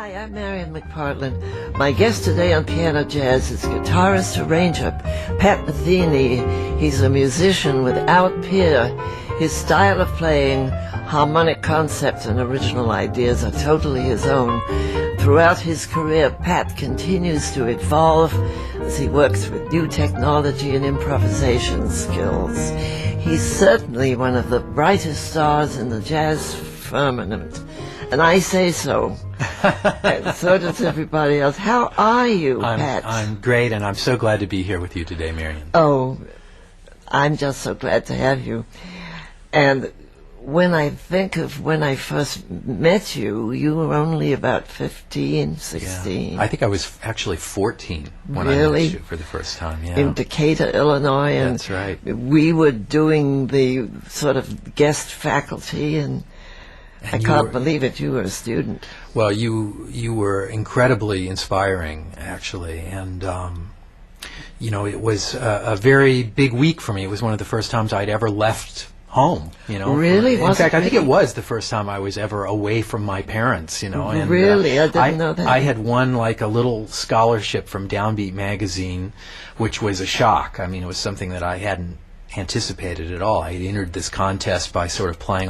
Hi, I'm Marian McPartland. My guest today on Piano Jazz is guitarist arranger Pat Metheny. He's a musician without peer. His style of playing, harmonic concepts, and original ideas are totally his own. Throughout his career, Pat continues to evolve as he works with new technology and improvisation skills. He's certainly one of the brightest stars in the jazz firmament. And I say so. And so does everybody else. How are you, Pat? I'm great, and I'm so glad to be here with you today, Marian. Oh, I'm just so glad to have you. And when I think of when I first met you, you were only about 15, 16. Yeah. I think I was actually 14 when I met you for the first time. Yeah. In Decatur, Illinois. And that's right. We were doing the sort of guest faculty, and I can't believe it. You were a student. Well, you were incredibly inspiring, actually, and it was a very big week for me. It was one of the first times I'd ever left home. Really? In fact, I think it was the first time I was ever away from my parents. And, really, I didn't know that. I had won like a little scholarship from Downbeat magazine, which was a shock. I mean, it was something that I hadn't anticipated at all. I entered this contest by sort of playing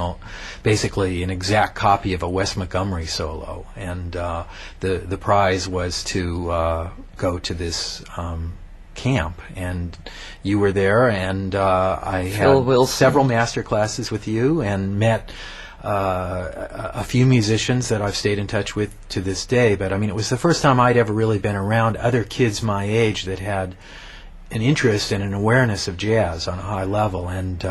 basically an exact copy of a Wes Montgomery solo, and the prize was to go to this camp, and you were there, and I had several master classes with you and met a few musicians that I've stayed in touch with to this day. But I mean, it was the first time I'd ever really been around other kids my age that had an interest and an awareness of jazz on a high level, and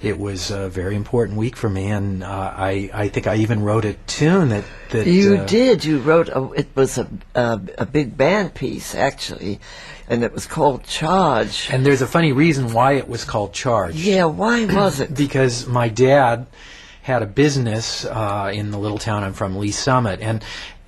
it was a very important week for me. And I think I even wrote a tune that you did. You wrote it was a big band piece, actually, and it was called Charge. And there's a funny reason why it was called Charge. Yeah, why was it? Because my dad had a business in the little town I'm from, Lee Summit, and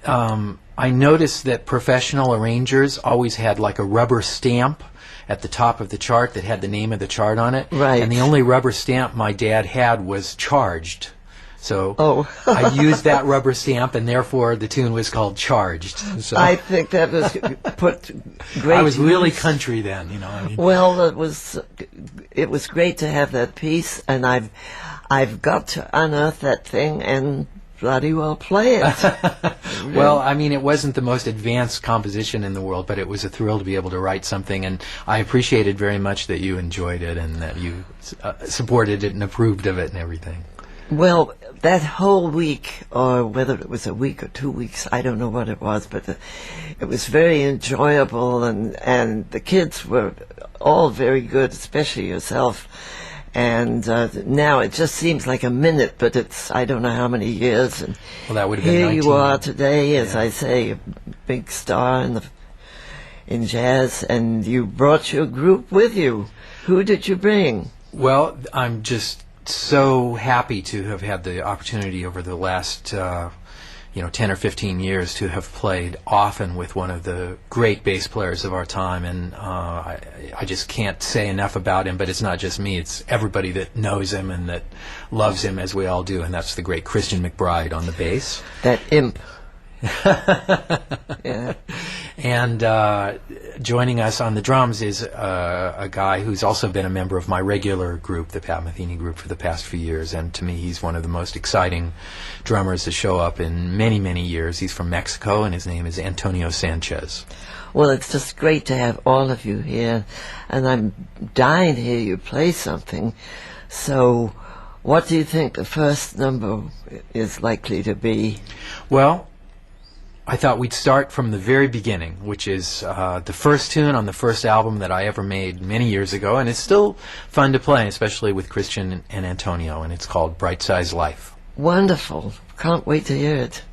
I noticed that professional arrangers always had like a rubber stamp at the top of the chart that had the name of the chart on it. Right. And the only rubber stamp my dad had was Charged. So I used that rubber stamp, and therefore the tune was called Charged. So I think that was put great. I was really country then, I mean. Well, it was great to have that piece, and I've got to unearth that thing and bloody well play it. Really. Well, I mean, it wasn't the most advanced composition in the world, but it was a thrill to be able to write something, and I appreciated very much that you enjoyed it and that you supported it and approved of it and everything. Well, that whole week, or whether it was a week or 2 weeks, I don't know what it was, but it was very enjoyable, and the kids were all very good, especially yourself. And now it just seems like a minute, but it's I don't know how many years. And well, that would have been here 19. you are today, as I say, a big star in jazz, and you brought your group with you. Who did you bring? Well, I'm just so happy to have had the opportunity over the last 10 or 15 years to have played often with one of the great bass players of our time, and I just can't say enough about him. But it's not just me, it's everybody that knows him and that loves him, as we all do, and that's the great Christian McBride on the bass. That imp. Yeah. And joining us on the drums is a guy who's also been a member of my regular group, the Pat Metheny group, for the past few years. And to me, he's one of the most exciting drummers to show up in many, many years. He's from Mexico, and his name is Antonio Sanchez. Well, it's just great to have all of you here, and I'm dying to hear you play something. So what do you think the first number is likely to be? Well, I thought we'd start from the very beginning, which is the first tune on the first album that I ever made many years ago, and it's still fun to play, especially with Christian and Antonio, and it's called Bright Size Life. Wonderful. Can't wait to hear it.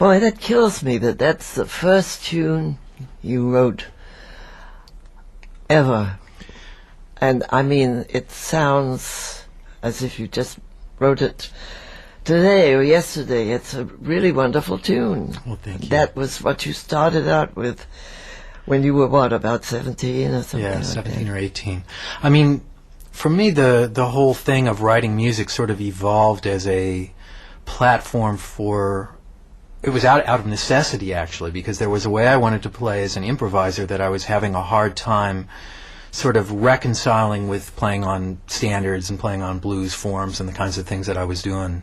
Boy, that kills me that that's the first tune you wrote ever. And I mean, it sounds as if you just wrote it today or yesterday. It's a really wonderful tune. Well, thank you. That was what you started out with when you were, what, about 17 or something? Yeah, like 17 that. or 18. I mean, for me, the whole thing of writing music sort of evolved as a platform for... It was out of necessity, actually, because there was a way I wanted to play as an improviser that I was having a hard time sort of reconciling with playing on standards and playing on blues forms and the kinds of things that I was doing,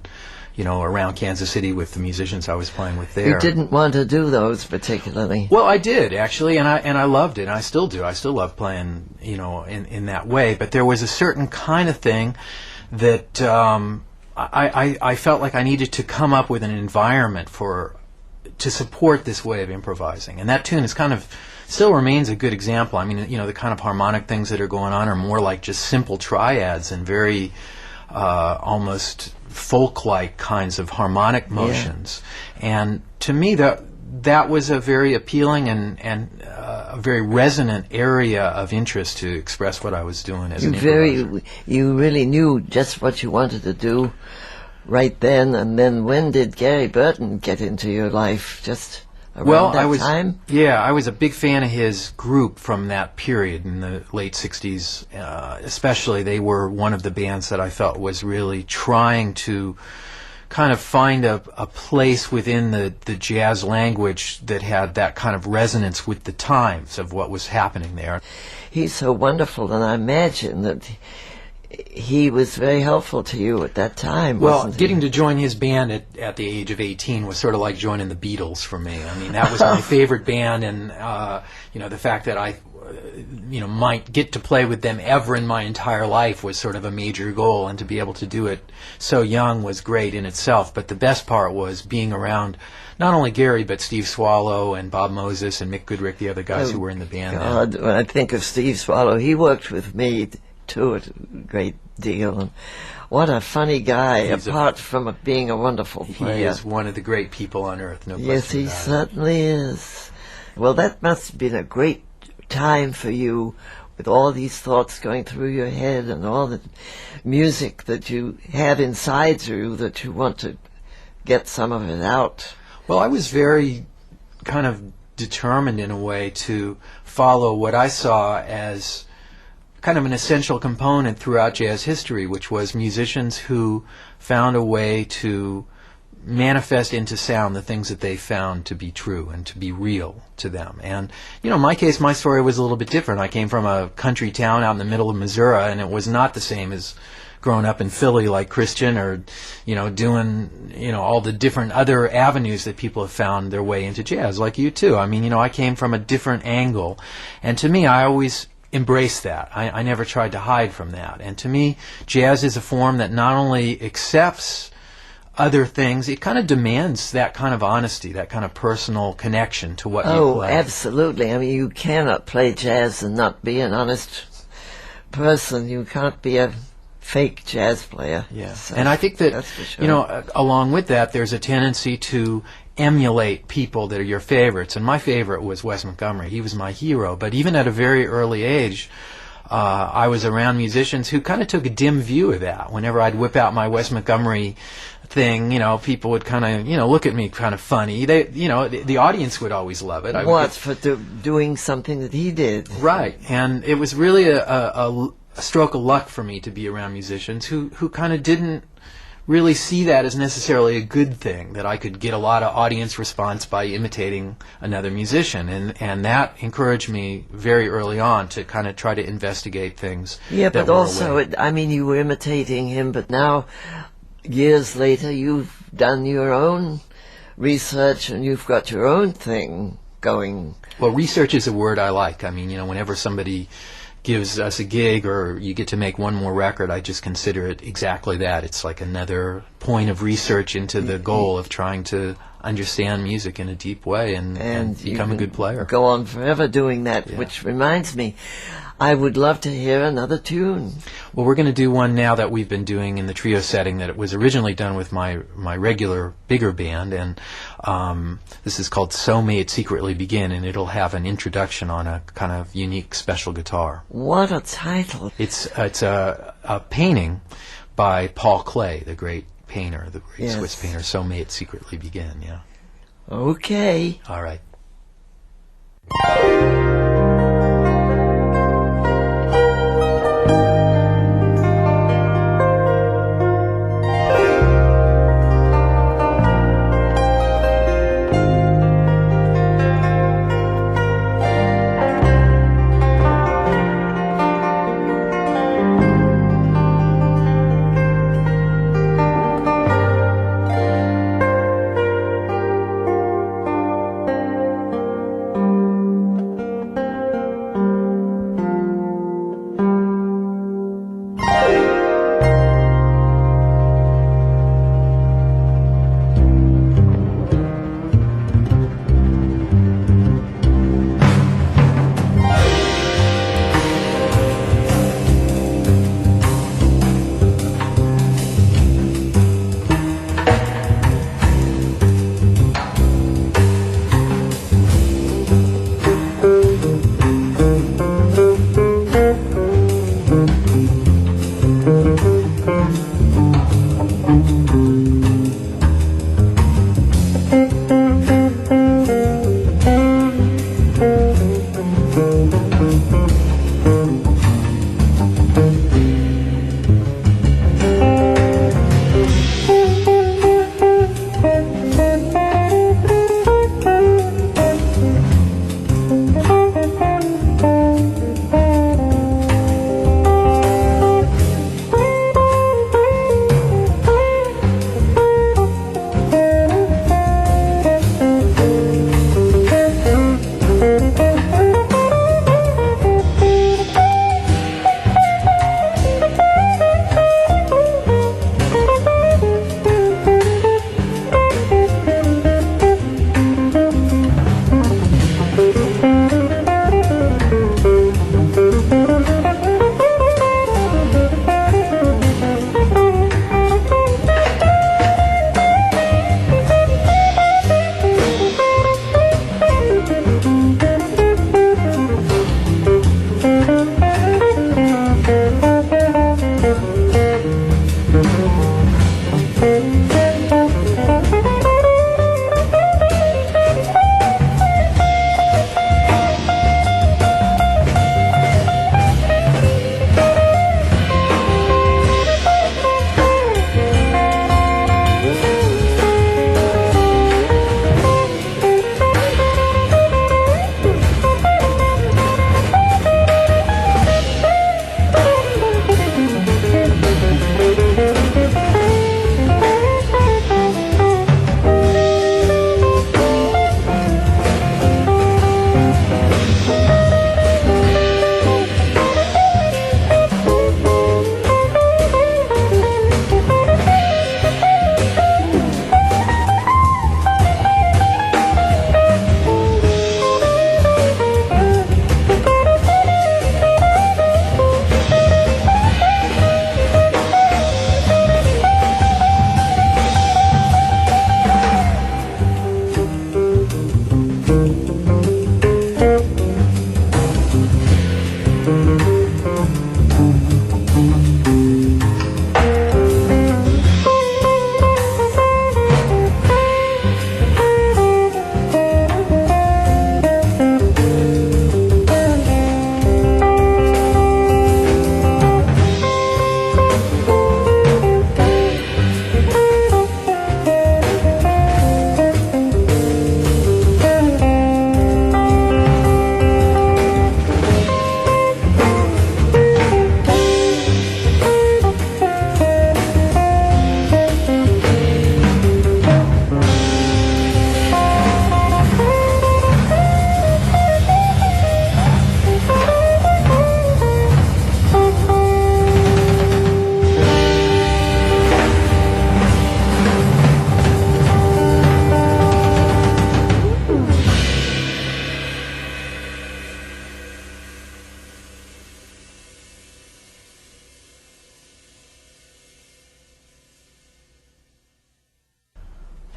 you know, around Kansas City with the musicians I was playing with there. You didn't want to do those particularly. Well, I did, actually, and I loved it, and I still do. I still love playing, you know, in that way. But there was a certain kind of thing that I felt like I needed to come up with an environment to support this way of improvising. And that tune is kind of still remains a good example. I mean, you know, the kind of harmonic things that are going on are more like just simple triads and very almost folk-like kinds of harmonic motions. Yeah. And to me, that was a very appealing and a very resonant area of interest to express what I was doing as an improviser. You really knew just what you wanted to do right then. And then when did Gary Burton get into your life? Just around that time? Yeah, I was a big fan of his group from that period in the late 60s. Especially, they were one of the bands that I felt was really trying to kind of find a place within the jazz language that had that kind of resonance with the times of what was happening there. He's so wonderful, and I imagine that he was very helpful to you at that time. Well, getting to join his band at the age of 18 was sort of like joining the Beatles for me. I mean, that was my favorite band, and you know, the fact that I might get to play with them ever in my entire life was sort of a major goal, and to be able to do it so young was great in itself. But the best part was being around not only Gary, but Steve Swallow and Bob Moses and Mick Goodrick, the other guys who were in the band. God, when I think of Steve Swallow, he worked with me too a great deal. And what a funny guy, apart from being a wonderful player. He is one of the great people on earth, no question about it. Yes, he certainly is. Well, that must have been a great time for you, with all these thoughts going through your head and all the music that you have inside you that you want to get some of it out. Well, I was very kind of determined in a way to follow what I saw as kind of an essential component throughout jazz history, which was musicians who found a way to manifest into sound the things that they found to be true and to be real to them. And, you know, in my case, my story was a little bit different. I came from a country town out in the middle of Missouri, and it was not the same as growing up in Philly like Christian, or, you know, doing, you know, all the different other avenues that people have found their way into jazz, like you too. I mean, you know, I came from a different angle, and to me, I always embraced that. I never tried to hide from that. And to me, jazz is a form that not only accepts other things. It kind of demands that kind of honesty, that kind of personal connection to what you Oh, play. absolutely. I mean, you cannot play jazz and not be an honest person. You can't be a fake jazz player. Yeah, So and I think that, that's for sure. you know, along with that, there's a tendency to emulate people that are your favorites. And my favorite was Wes Montgomery. He was my hero. But even at a very early age, I was around musicians who kind of took a dim view of that. Whenever I'd whip out my Wes Montgomery thing, you know, people would kind of, you know, look at me kind of funny. They, you know, the audience would always love it. What, for doing something that he did? Right, and it was really a stroke of luck for me to be around musicians who kind of didn't really see that as necessarily a good thing, that I could get a lot of audience response by imitating another musician, and that encouraged me very early on to kind of try to investigate things. Yeah, that but were also, away. I mean, you were imitating him, but now, years later, you've done your own research and you've got your own thing going. Well, research is a word I like. I mean, you know, whenever somebody gives us a gig or you get to make one more record, I just consider it exactly that. It's like another point of research into the goal of trying to understand music in a deep way and become a good player. Go on forever doing that, Yeah. which reminds me, I would love to hear another tune. Well, we're going to do one now that we've been doing in the trio setting that it was originally done with my regular bigger band, and this is called So May It Secretly Begin, and it'll have an introduction on a kind of unique special guitar. What a title. It's a painting by Paul Klee, the great painter, the great Yes. Swiss painter. So May It Secretly Begin, yeah. Okay. All right.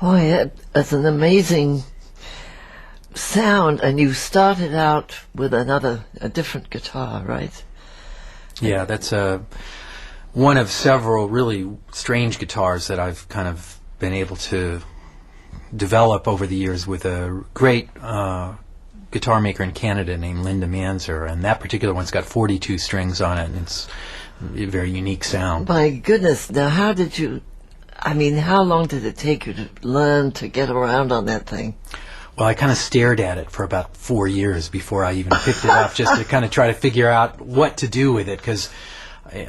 Boy, it's an amazing sound, and you started out with a different guitar, right? Yeah, that's one of several really strange guitars that I've kind of been able to develop over the years with a great guitar maker in Canada named Linda Manzer, and that particular one's got 42 strings on it, and it's a very unique sound. My goodness, now how long did it take you to learn to get around on that thing? Well, I kind of stared at it for about 4 years before I even picked it up, just to kind of try to figure out what to do with it, because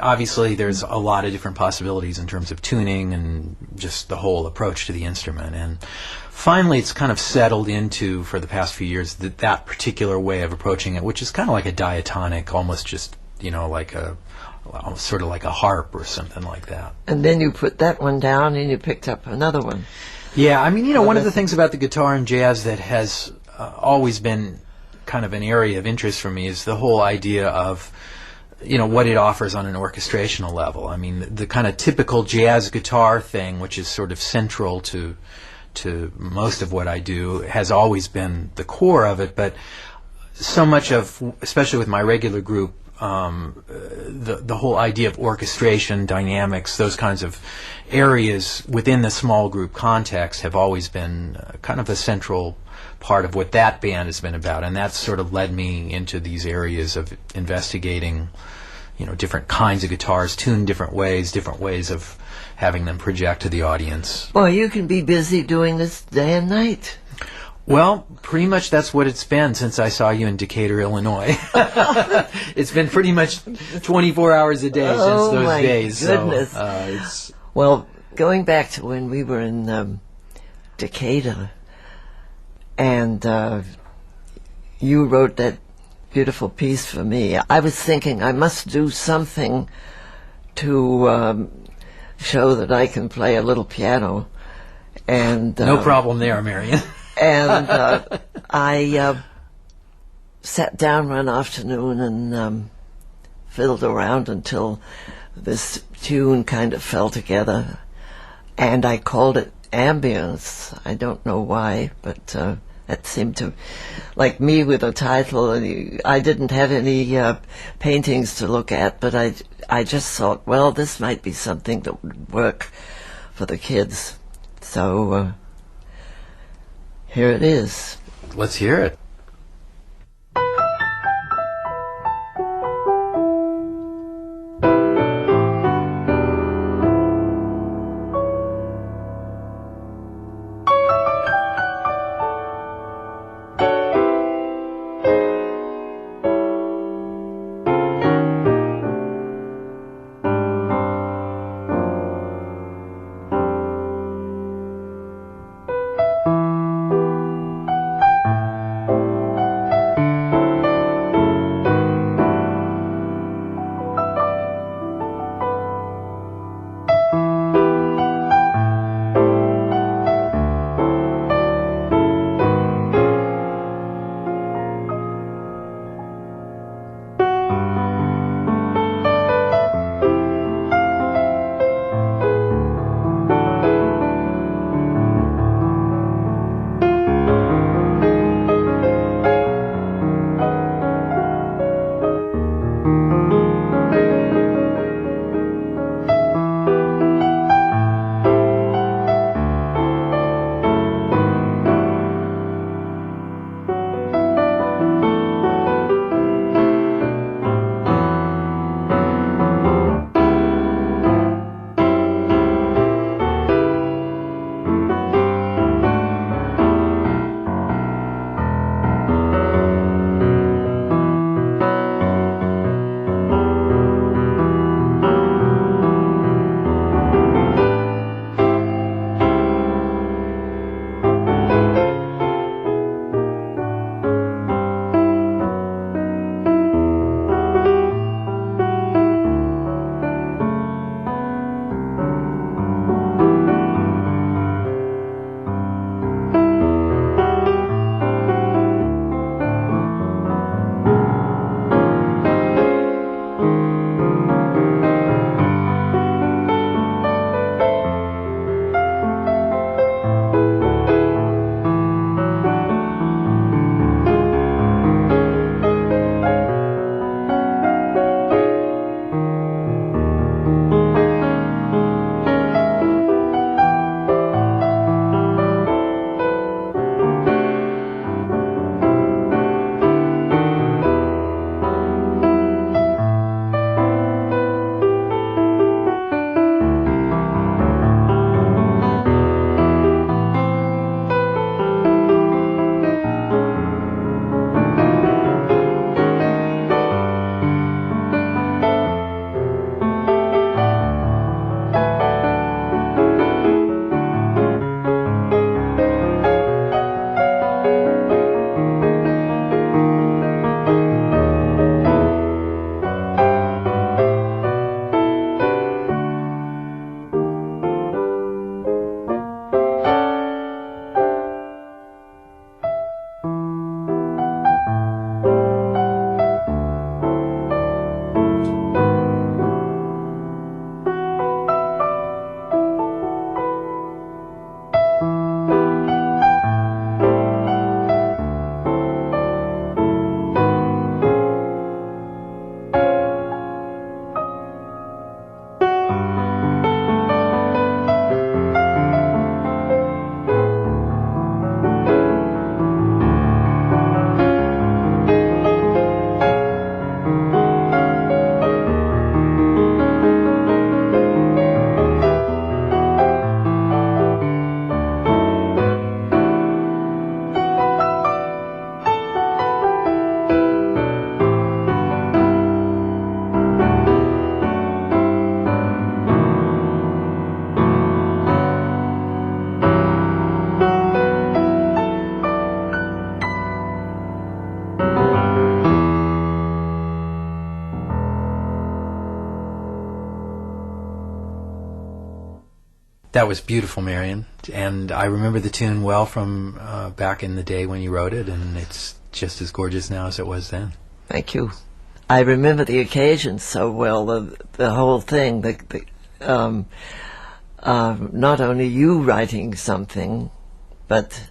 obviously there's a lot of different possibilities in terms of tuning and just the whole approach to the instrument. And finally it's kind of settled into, for the past few years, that particular way of approaching it, which is kind of like a diatonic, almost just, sort of like a harp or something like that. And then you put that one down and you picked up another one. Yeah, one of the things about the guitar in jazz that has always been kind of an area of interest for me is the whole idea of, what it offers on an orchestrational level. I mean, the kind of typical jazz guitar thing, which is sort of central to most of what I do, has always been the core of it, but so much of, especially with my regular group, the whole idea of orchestration, dynamics, those kinds of areas within the small group context have always been kind of a central part of what that band has been about, and that's sort of led me into these areas of investigating, different kinds of guitars, tuned different ways of having them project to the audience. Well, you can be busy doing this day and night. Well, pretty much that's what it's been since I saw you in Decatur, Illinois. It's been pretty much 24 hours a day since those days. Goodness. So, well, going back to when we were in Decatur, and you wrote that beautiful piece for me, I was thinking I must do something to show that I can play a little piano. And no problem there, Marian. And I sat down one afternoon and fiddled around until this tune kind of fell together. And I called it Ambiance. I don't know why, but it seemed to, like me with a title. I didn't have any paintings to look at, but I just thought, well, this might be something that would work for the kids. So here it is. Let's hear it. That was beautiful, Marian. And I remember the tune well from back in the day when you wrote it, and it's just as gorgeous now as it was then. Thank you. I remember the occasion so well, the whole thing, not only you writing something, but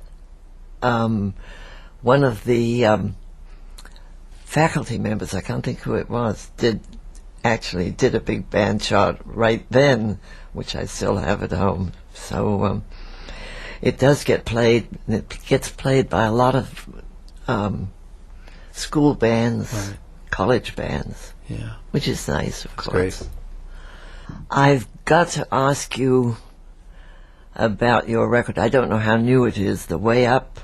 one of the faculty members, I can't think who it was, did a big band chart right then, which I still have at home. So it does get played, and it gets played by a lot of school bands, right. College bands, yeah, which is nice, of course. Great. I've got to ask you about your record. I don't know how new it is, The Way Up.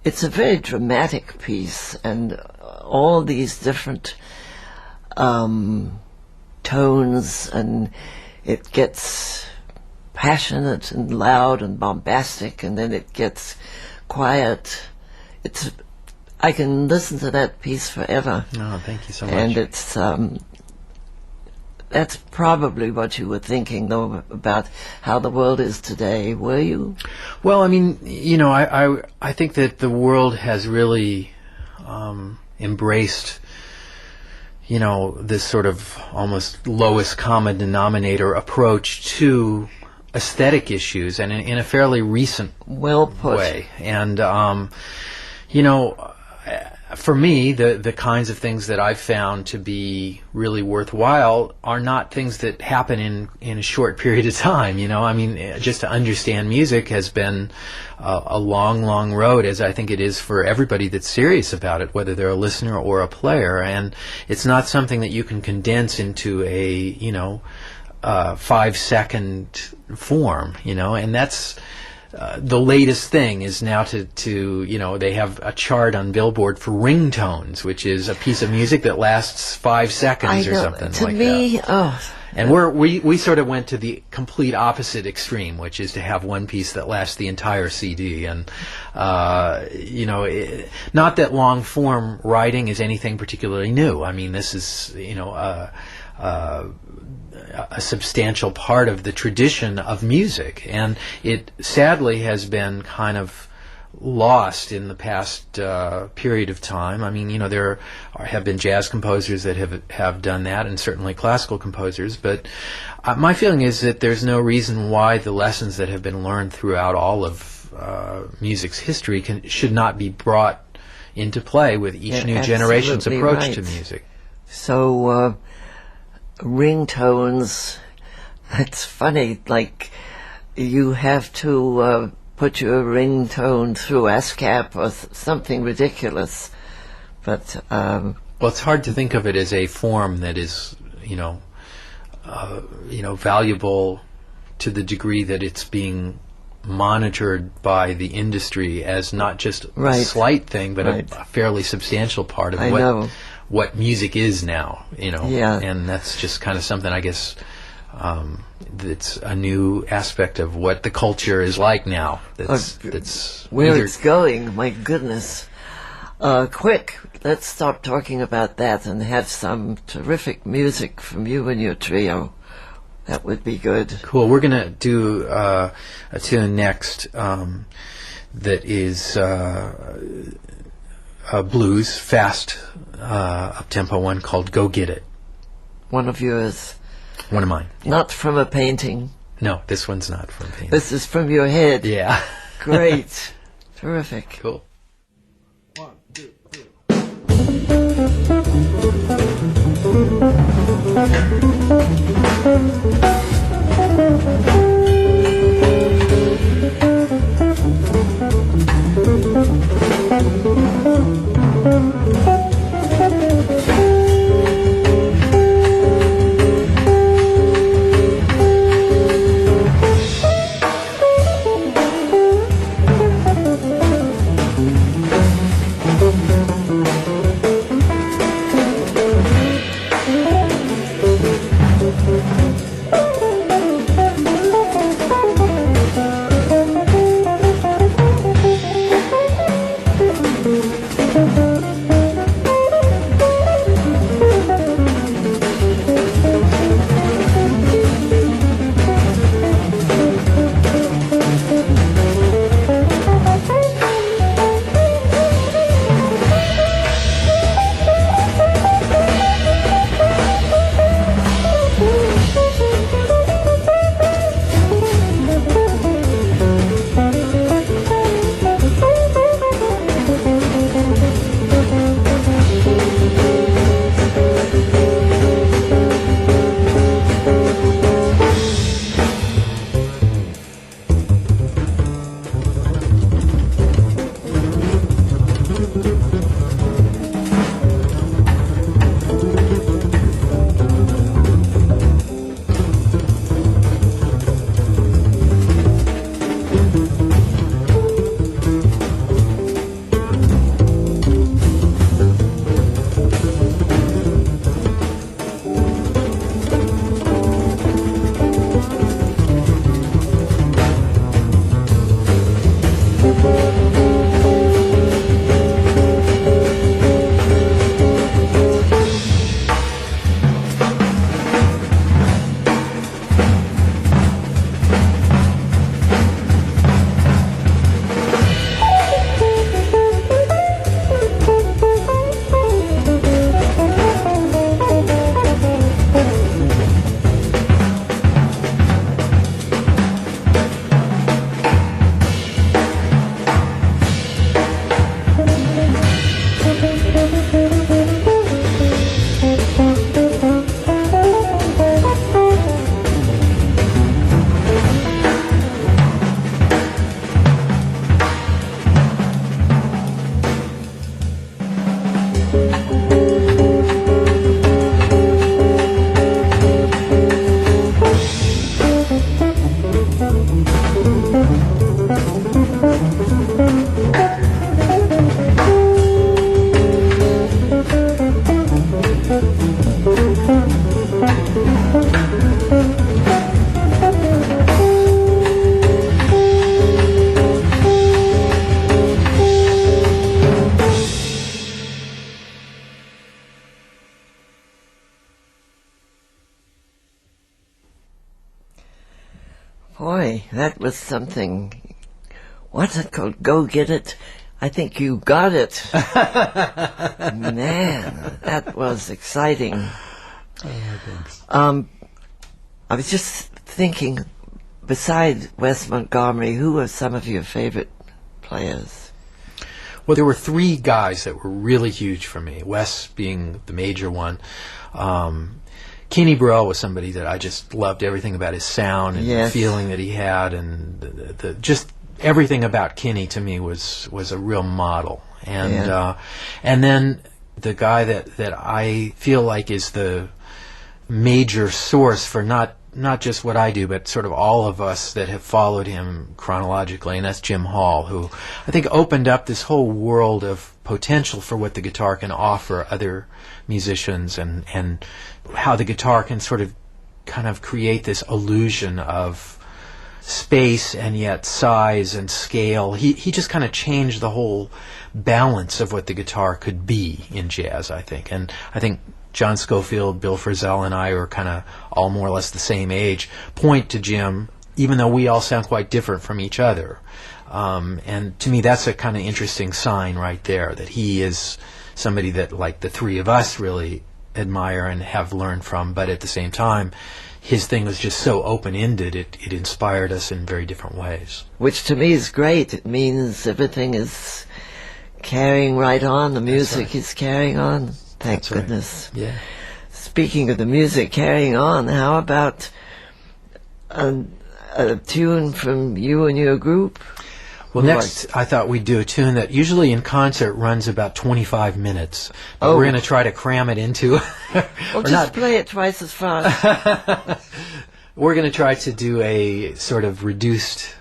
It's a very dramatic piece, and all these different tones, and it gets passionate and loud and bombastic, and then it gets quiet. I can listen to that piece forever. Oh, thank you so much. And it's that's probably what you were thinking, though, about how the world is today. Were you? Well, I mean, I think that the world has really embraced, this sort of almost lowest common denominator approach to aesthetic issues, and in a fairly recent way. And for me, the kinds of things that I've found to be really worthwhile are not things that happen in a short period of time. I mean, just to understand music has been a long road, as I think it is for everybody that's serious about it, whether they're a listener or a player. And it's not something that you can condense into a 5-second form, and that's the latest thing is now to they have a chart on Billboard for ringtones, which is a piece of music that lasts 5 seconds or something like that. To me, and we sort of went to the complete opposite extreme, which is to have one piece that lasts the entire CD. And not that long form writing is anything particularly new. I mean, this is a substantial part of the tradition of music, and it sadly has been kind of lost in the past period of time. I mean, there have been jazz composers that have done that, and certainly classical composers, but my feeling is that there's no reason why the lessons that have been learned throughout all of music's history should not be brought into play with each new generation's approach to music. So ringtones, it's funny, like you have to put your ringtone through ASCAP or something ridiculous, but well, it's hard to think of it as a form that is valuable to the degree that it's being monitored by the industry as not just a slight thing, but a fairly substantial part of what music is now, and that's just kind of something, I guess, that's a new aspect of what the culture is like now. That's where it's going. My goodness! Quick, let's stop talking about that and have some terrific music from you and your trio. That would be good. Cool. We're gonna do a tune next that is a blues, fast, up-tempo one called "Go Get It." One of yours. One of mine. Yeah. Not from a painting. No, this one's not from a painting. This is from your head. Yeah. Great. Terrific. Cool. 1, 2, 3. Boy, that was something. What's it called? Go get it. I think you got it. Man, that was exciting. Thanks. I was just thinking, besides Wes Montgomery, who are some of your favorite players? Well, there were three guys that were really huge for me, Wes being the major one. Kenny Burrell was somebody that I just loved everything about his sound and Yes. the feeling that he had, and the just everything about Kenny to me was a real model. And Yeah. And then the guy that I feel like is the major source for not just what I do, but sort of all of us that have followed him chronologically, and that's Jim Hall, who I think opened up this whole world of potential for what the guitar can offer other musicians, and how the guitar can sort of kind of create this illusion of space and yet size and scale. He just kind of changed the whole balance of what the guitar could be in jazz, I think. And I think John Scofield, Bill Frisell, and I are kind of all more or less the same age, point to Jim, even though we all sound quite different from each other. And to me, that's a kind of interesting sign right there, that he is somebody that, like, the three of us really admire and have learned from, but at the same time, his thing was just so open-ended, it inspired us in very different ways. Which to me is great. It means everything is carrying right on. The music right. is carrying on. Thank That's right. goodness. Yeah. Speaking of the music carrying on, how about a tune from you and your group? Well, next, I thought we'd do a tune that usually in concert runs about 25 minutes. But Oh. we're going to try to cram it into... Well, just play it twice as fast. We're going to try to do a sort of reduced,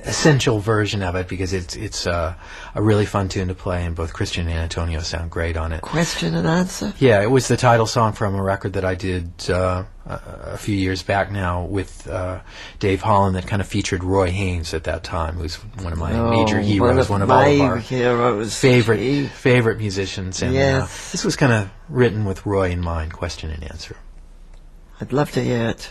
essential version of it, because it's a really fun tune to play, and both Christian and Antonio sound great on it. Question and answer? Yeah, it was the title song from a record that I did a few years back now with Dave Holland that kind of featured Roy Haynes at that time, who's one of my major heroes, one of all of our heroes. favorite musicians. And Yes. this was kind of written with Roy in mind, question and answer. I'd love to hear it.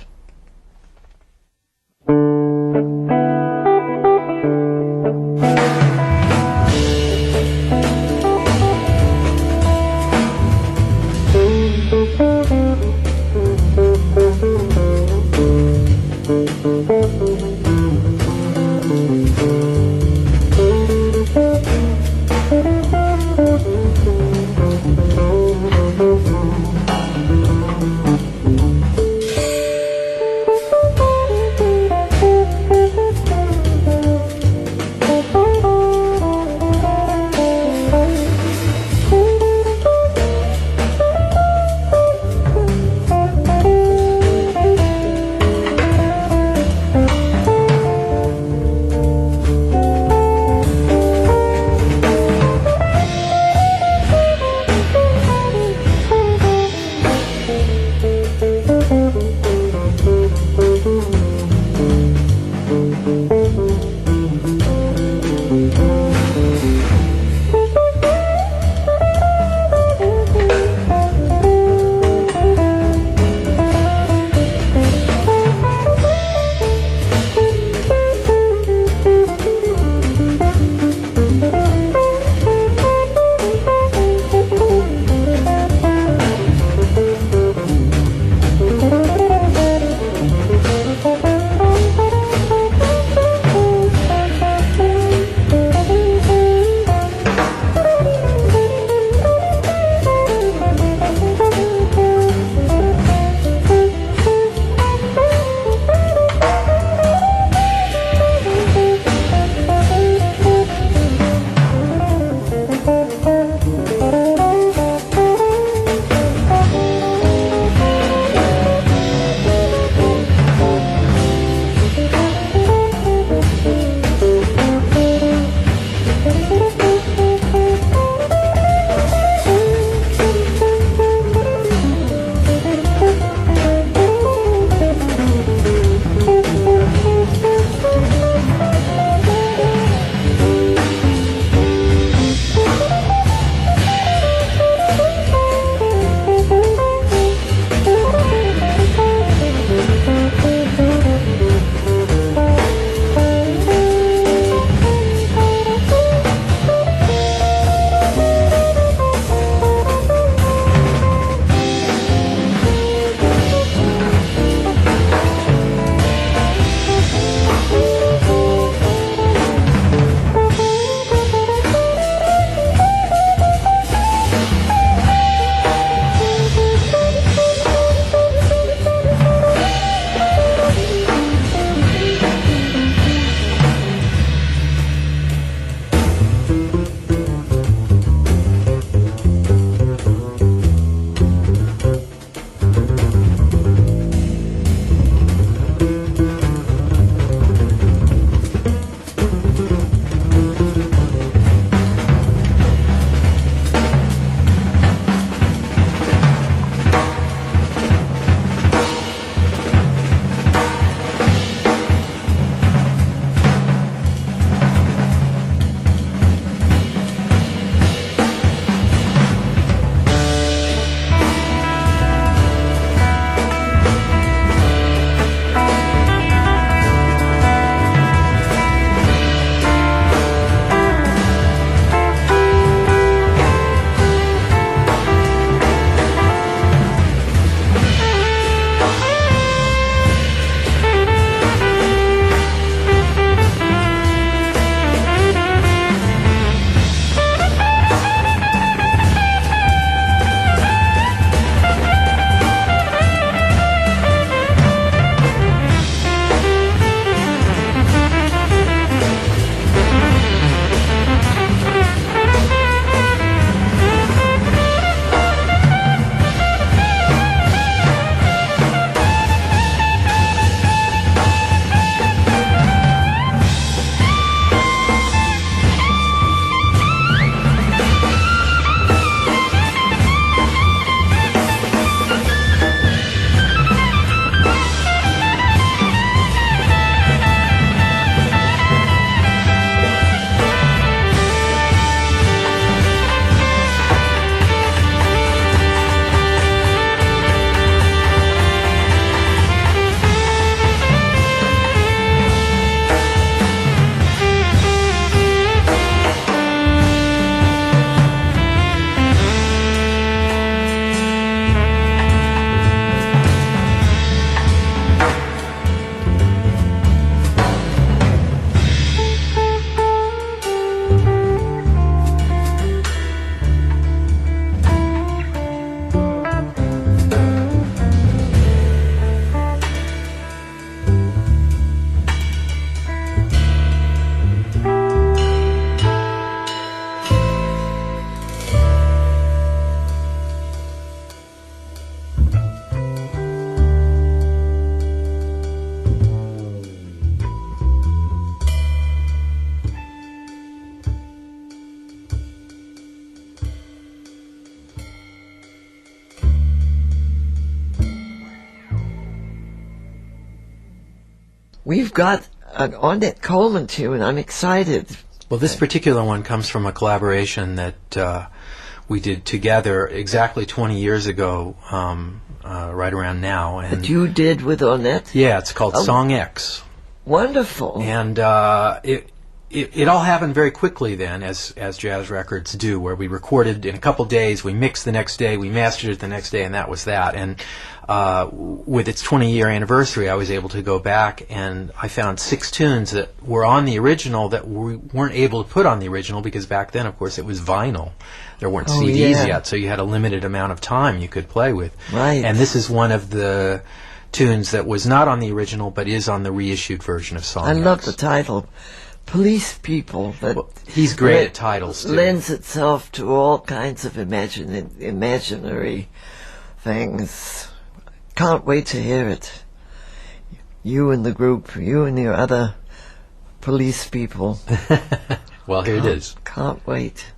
We've got an Ornette Coleman tune. I'm excited. Well, this particular one comes from a collaboration that we did together exactly 20 years ago, right around now. And That you did with Ornette? yeah, it's called Song X. Wonderful. And it all happened very quickly then, as jazz records do, where we recorded in a couple days, we mixed the next day, we mastered it the next day, and that was that. And with its 20-year anniversary, I was able to go back, and I found 6 tunes that were on the original that we weren't able to put on the original, because back then, of course, it was vinyl. There weren't CDs yet, so you had a limited amount of time you could play with. Right. And this is one of the tunes that was not on the original, but is on the reissued version of Song I X. love the title. Police People. That Well, he's great at titles, too. lends itself to all kinds of imaginary things. Can't wait to hear it. You and the group, you and your other police people. Well, here it is. Can't wait.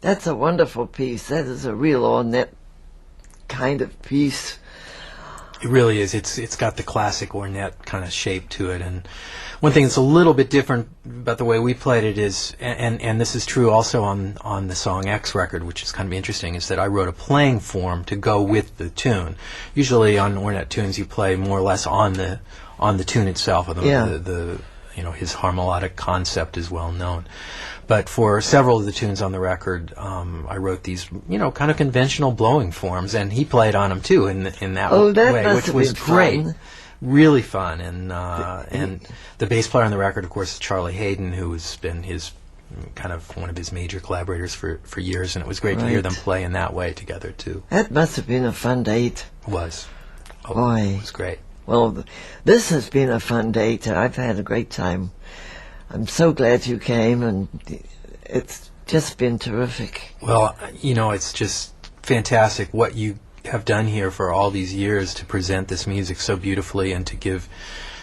That's a wonderful piece. That is a real Ornette kind of piece. It really is. It's got the classic Ornette kind of shape to it. And one thing that's a little bit different about the way we played it is, and this is true also on the Song X record, which is kind of interesting, is that I wrote a playing form to go with the tune. Usually on Ornette tunes you play more or less on the tune itself. The his harmonic concept is well known. But for several of the tunes on the record, I wrote these, kind of conventional blowing forms, and he played on them too in that way, which was great, really fun. And the bass player on the record, of course, is Charlie Hayden, who has been his kind of one of his major collaborators for years, and it was great to hear them play in that way together too. That must have been a fun date. It was. Boy. It was great. Well, this has been a fun day. I've had a great time. I'm so glad you came, and it's just been terrific. Well, you know, it's just fantastic what you have done here for all these years to present this music so beautifully and to give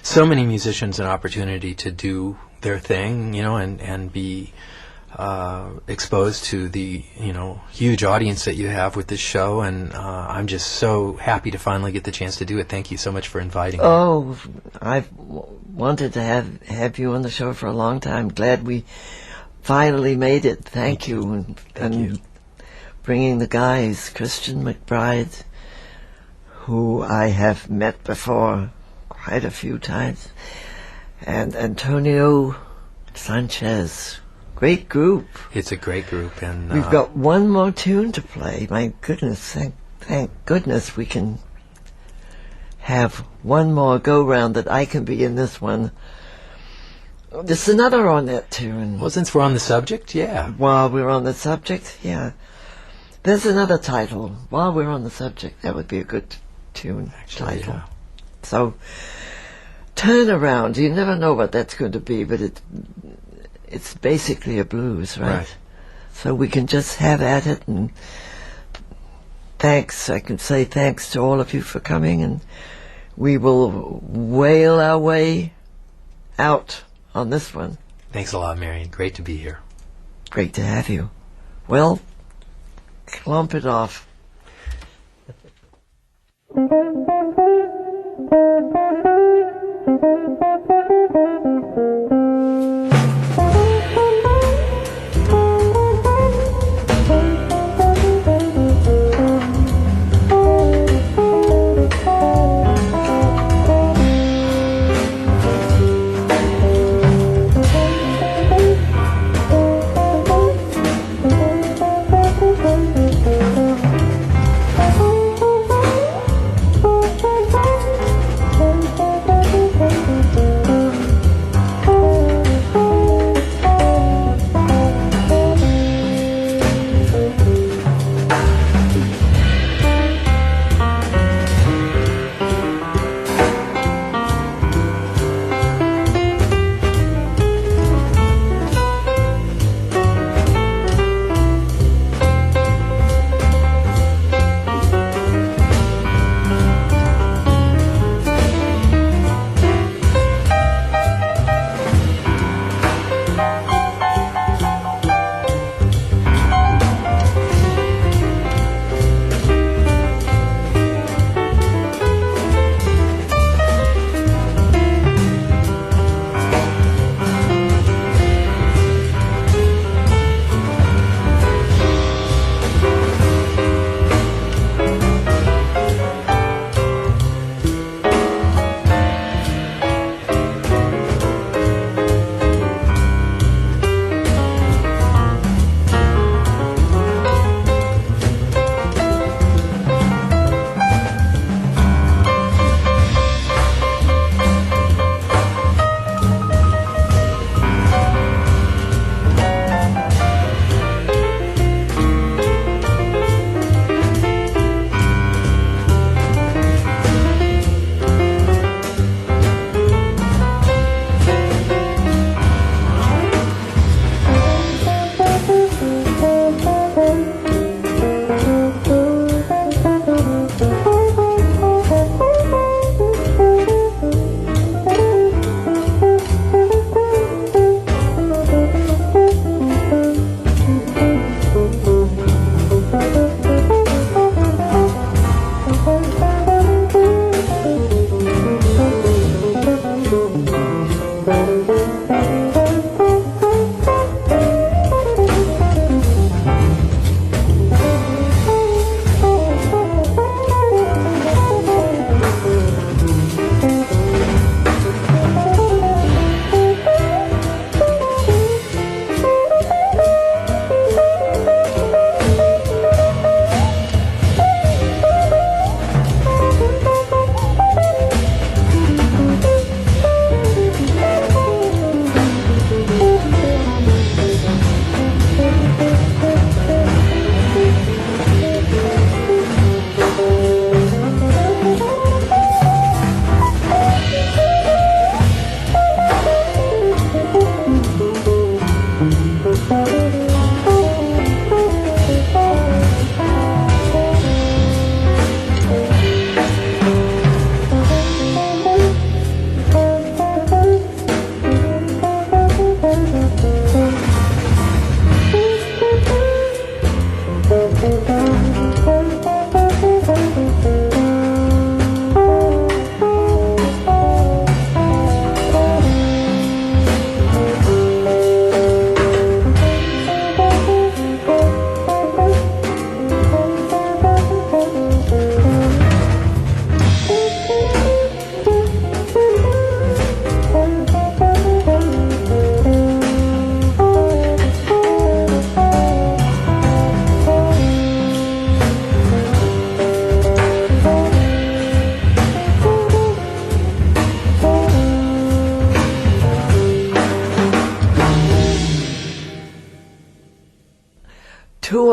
so many musicians an opportunity to do their thing, you know, and be exposed to the, you know, huge audience that you have with this show. And I'm just so happy to finally get the chance to do it. Thank you so much for inviting me. Oh, I've wanted to have you on the show for a long time. Glad we finally made it. Thank you. And bringing the guys, Christian McBride, who I have met before quite a few times, and Antonio Sanchez. Great group. It's a great group, and we've got one more tune to play. My goodness, thank goodness we can have one more go-round that I can be in this one. There's another Ornette tune. Well, since we're on the subject, yeah. While we're on the subject, yeah. There's another title. While we're on the subject, that would be a good tune. Actually, title. Yeah. So, Turn Around. You never know what that's going to be, but it's basically a blues, right? So we can just have at it, and thanks. I can say thanks to all of you for coming, and we will wail our way out on this one. Thanks a lot, Marian. Great to be here. Great to have you. Well, clump it off.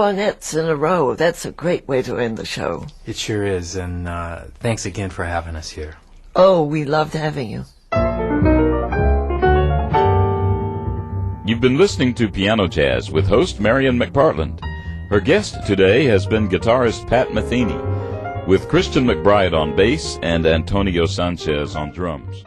Ornettes in a row. That's a great way to end the show. It sure is, and thanks again for having us here. Oh, we loved having you. You've been listening to Piano Jazz with host Marian McPartland. Her guest today has been guitarist Pat Metheny, with Christian McBride on bass and Antonio Sanchez on drums.